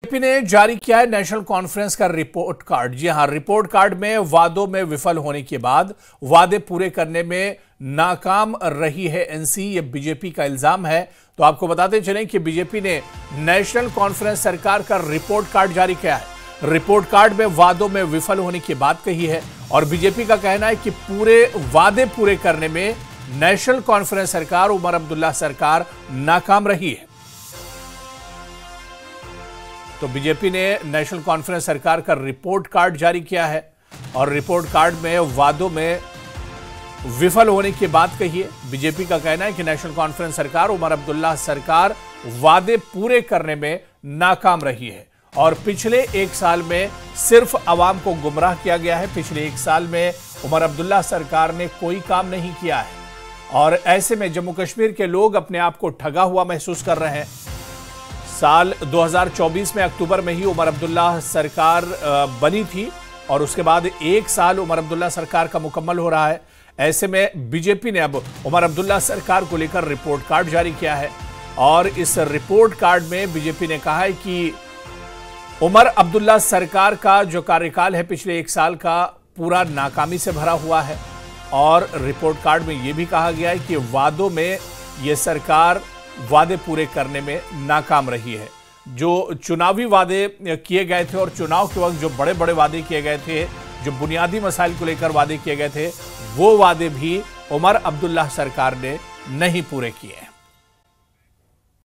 BJP ने जारी किया है नेशनल कॉन्फ्रेंस का रिपोर्ट कार्ड। जी हां, रिपोर्ट कार्ड में वादों में विफल होने के बाद वादे पूरे करने में नाकाम रही है एनसी, ये बीजेपी का इल्जाम है। तो आपको बताते चलें कि बीजेपी ने नेशनल कॉन्फ्रेंस सरकार का रिपोर्ट कार्ड जारी किया है। रिपोर्ट कार्ड में वादों में विफल होने की बात कही है और बीजेपी का कहना है कि पूरे वादे पूरे करने में नेशनल कॉन्फ्रेंस सरकार, उमर अब्दुल्ला सरकार नाकाम रही है। तो बीजेपी ने नेशनल कॉन्फ्रेंस सरकार का रिपोर्ट कार्ड जारी किया है और रिपोर्ट कार्ड में वादों में विफल होने की बात कही है। बीजेपी का कहना है कि नेशनल कॉन्फ्रेंस सरकार, उमर अब्दुल्ला सरकार वादे पूरे करने में नाकाम रही है और पिछले एक साल में सिर्फ अवाम को गुमराह किया गया है। पिछले एक साल में उमर अब्दुल्ला सरकार ने कोई काम नहीं किया है और ऐसे में जम्मू कश्मीर के लोग अपने आप को ठगा हुआ महसूस कर रहे हैं। साल 2024 में अक्टूबर में ही उमर अब्दुल्ला सरकार बनी थी और उसके बाद एक साल उमर अब्दुल्ला सरकार का मुकम्मल हो रहा है। ऐसे में बीजेपी ने अब उमर अब्दुल्ला सरकार को लेकर रिपोर्ट कार्ड जारी किया है और इस रिपोर्ट कार्ड में बीजेपी ने कहा है कि उमर अब्दुल्ला सरकार का जो कार्यकाल है पिछले एक साल का, पूरा नाकामी से भरा हुआ है। और रिपोर्ट कार्ड में यह भी कहा गया है कि वादों में यह सरकार वादे पूरे करने में नाकाम रही है। जो चुनावी वादे किए गए थे और चुनाव के वक्त जो बड़े बड़े वादे किए गए थे, जो बुनियादी मसाइल को लेकर वादे किए गए थे, वो वादे भी उमर अब्दुल्ला सरकार ने नहीं पूरे किए।